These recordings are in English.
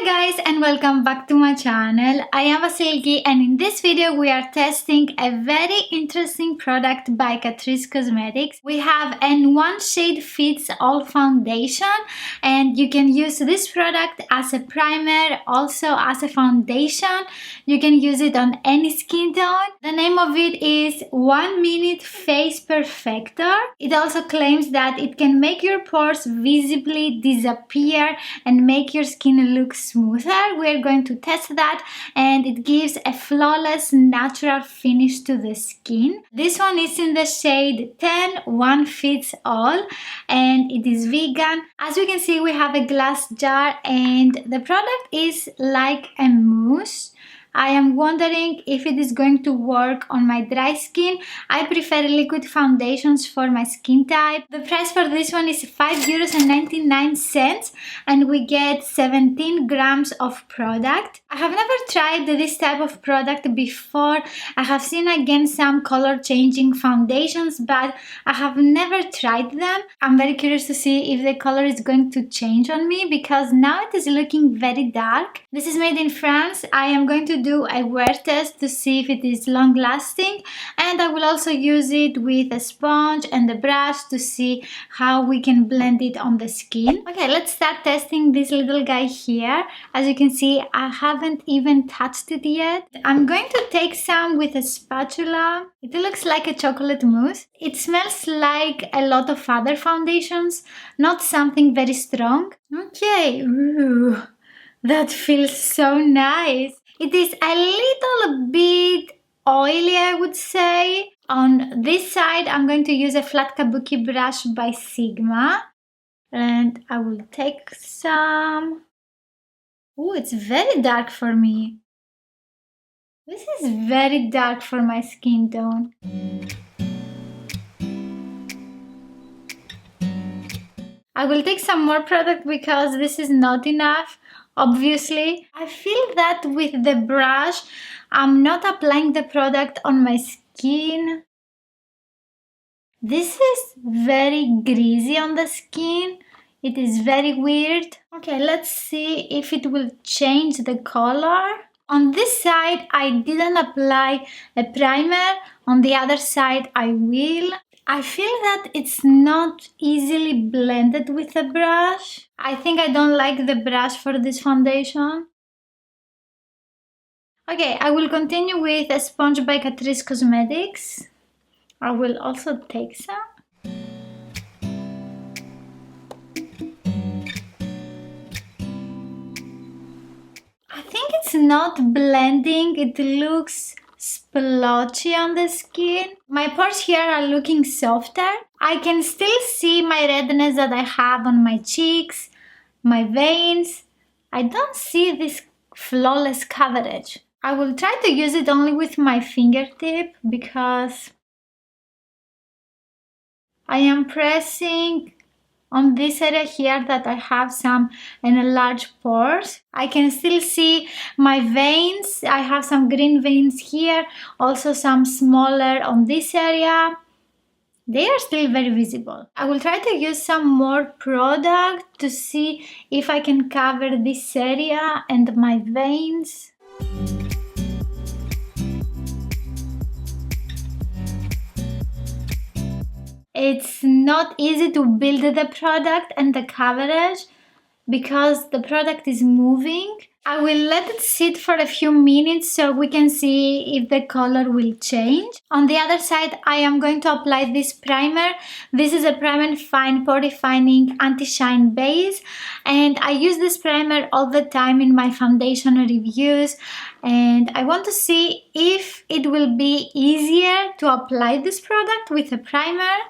guys, and welcome back to my channel. I am Vasilikis, and in this video we are testing a very interesting product by Catrice Cosmetics. We have an one shade fits all foundation, and you can use this product as a primer, also as a foundation. You can use it on any skin tone. The name of it is 1 Minute Face Perfector. It also claims that it can make your pores visibly disappear and make your skin look smoother. We're going to test that, and it gives a flawless natural finish to the skin. This one is in the shade 10, one fits all, and it is vegan. As you can see, we have a glass jar, and the product is like a mousse. I am wondering if it is going to work on my dry skin. I prefer liquid foundations for my skin type. The price for this one is €5.99, and we get 17 grams of product. I have never tried this type of product before. I have seen again some color changing foundations, but I have never tried them. I'm very curious to see if the color is going to change on me, because now it is looking very dark. This is made in France. I am going to do a wear test to see if it is long lasting, and I will also use it with a sponge and a brush to see how we can blend it on the skin. Okay, let's start testing this little guy here. As you can see, I haven't even touched it yet. I'm going to take some with a spatula. It looks like a chocolate mousse. It smells like a lot of other foundations, not something very strong. Okay, ooh, that feels so nice. It is a little bit oily, I would say. On this side, I'm going to use a flat kabuki brush by Sigma. And I will take some. Oh, it's very dark for me. This is very dark for my skin tone. I will take some more product because this is not enough. Obviously, I feel that with the brush, I'm not applying the product on my skin. This is very greasy on the skin. It is very weird. Okay, let's see if it will change the color. On this side, I didn't apply a primer. On the other side, I will. I feel that it's not easily blended with the brush. I think I don't like the brush for this foundation. Okay, I will continue with a sponge by Catrice Cosmetics. I will also take some. I think it's not blending. It looks splotchy on the skin. My pores here are looking softer. I can still see my redness that I have on my cheeks, my veins. I don't see this flawless coverage. I will try to use it only with my fingertip because I am pressing on this area here that I have some enlarged pores. I can still see my veins. I have some green veins here, also some smaller on this area. They are still very visible. I will try to use some more product to see if I can cover this area and my veins. It's not easy to build the product and the coverage because the product is moving. I will let it sit for a few minutes so we can see if the color will change. On the other side, I am going to apply this primer. This is a Prime & Fine Pore Refining Anti-Shine Base, and I use this primer all the time in my foundation reviews, and I want to see if it will be easier to apply this product with a primer,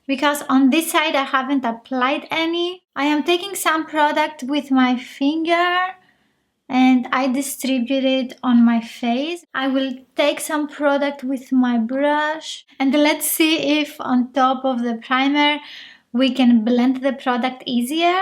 because on this side I haven't applied any. I am taking some product with my finger and I distribute it on my face. I will take some product with my brush, and let's see if on top of the primer we can blend the product easier.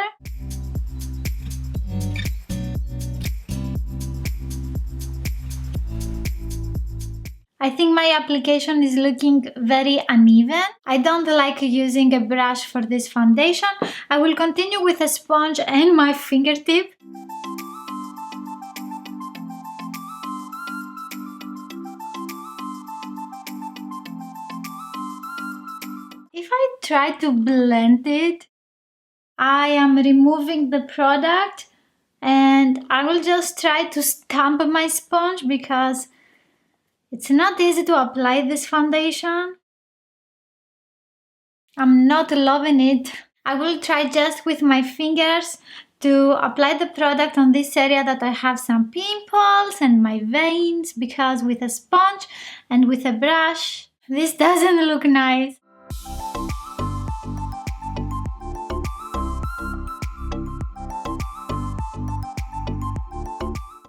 I think my application is looking very uneven. I don't like using a brush for this foundation. I will continue with a sponge and my fingertip. try to blend it. I am removing the product and I will just try to stamp my sponge because it's not easy to apply this foundation. I'm not loving it. I will try just with my fingers to apply the product on this area that I have some pimples and my veins, because with a sponge and with a brush, this doesn't look nice.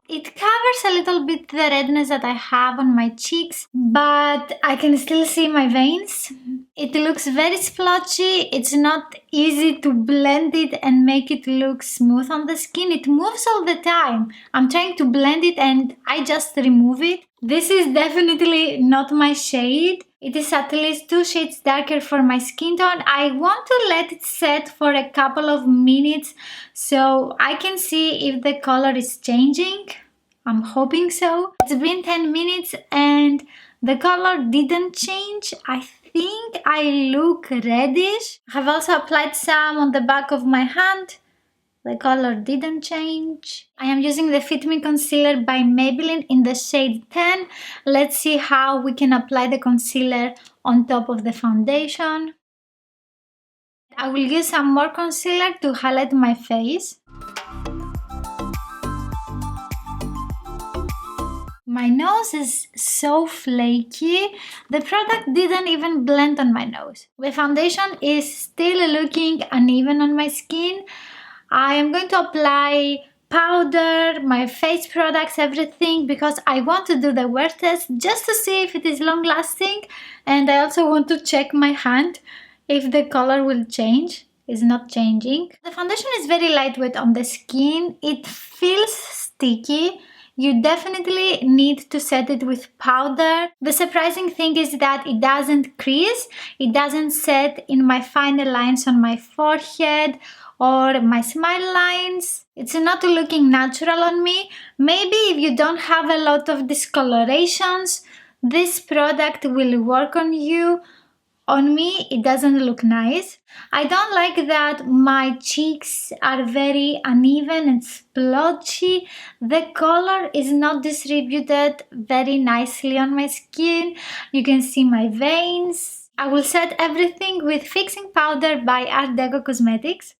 It covers a little bit the redness that I have on my cheeks, but I can still see my veins. It looks very splotchy. It's not easy to blend it and make it look smooth on the skin. It moves all the time. I'm trying to blend it and I just remove it. This is definitely not my shade. It is at least 2 shades darker for my skin tone. I want to let it set for a couple of minutes so I can see if the color is changing. I'm hoping so. It's been 10 minutes and the color didn't change. I think I look reddish. I have also applied some on the back of my hand. The color didn't change. I am using the Fit Me Concealer by Maybelline in the shade 10. Let's see how we can apply the concealer on top of the foundation. I will use some more concealer to highlight my face. My nose is so flaky. The product didn't even blend on my nose. The foundation is still looking uneven on my skin. I am going to apply powder, my face products, everything, because I want to do the wear test just to see if it is long lasting, and I also want to check my hand if the color will change. It's not changing. The foundation is very lightweight on the skin. It feels sticky. You definitely need to set it with powder. The surprising thing is that it doesn't crease. It doesn't set in my finer lines on my forehead or my smile lines. It's not looking natural on me. Maybe if you don't have a lot of discolorations, this product will work on you. On me, it doesn't look nice. I don't like that my cheeks are very uneven and splotchy. The color is not distributed very nicely on my skin. You can see my veins. I will set everything with Fixing Powder by Art Deco Cosmetics.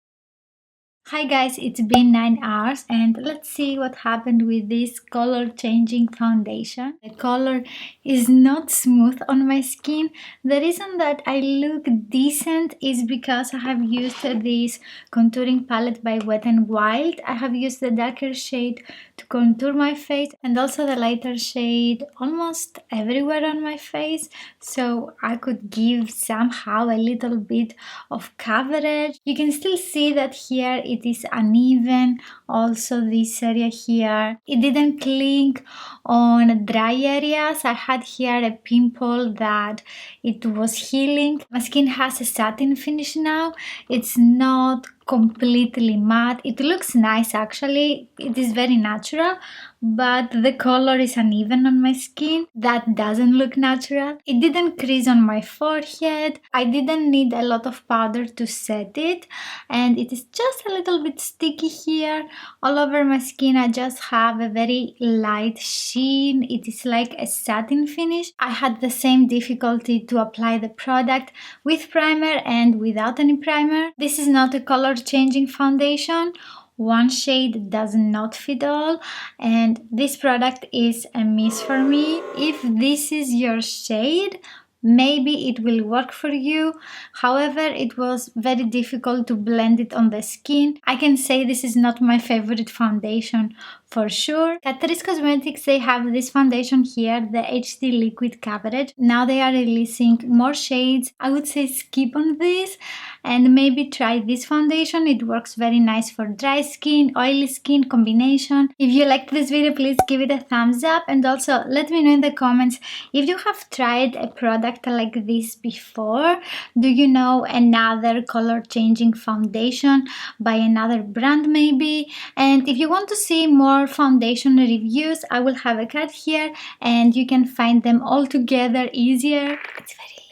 Hi guys, it's been 9 hours and let's see what happened with this color changing foundation. The color is not smooth on my skin. The reason that I look decent is because I have used this contouring palette by Wet n Wild. I have used the darker shade to contour my face and also the lighter shade almost everywhere on my face, so I could give somehow a little bit of coverage. You can still see that here it is uneven. Also this area here, it didn't cling on dry areas. I had here a pimple that it was healing. My skin has a satin finish now. It's not completely matte. It looks nice actually. It is very natural, but the color is uneven on my skin. That doesn't look natural. It didn't crease on my forehead. I didn't need a lot of powder to set it, and it is just a little bit sticky here. All over my skin I just have a very light sheen. It is like a satin finish. I had the same difficulty to apply the product with primer and without any primer. This is not a color changing foundation. One shade does not fit all, and this product is a miss for me. If this is your shade, maybe it will work for you. However, it was very difficult to blend it on the skin. I can say this is not my favorite foundation for sure. Catrice Cosmetics, they have this foundation here, the HD Liquid Coverage. Now they are releasing more shades. I would say skip on this and maybe try this foundation. It works very nice for dry skin, oily skin combination. If you liked this video, please give it a thumbs up, and also let me know in the comments if you have tried a product like this before. Do you know another color changing foundation by another brand maybe? And if you want to see more foundation reviews, I will have a card here and you can find them all together easier. It's very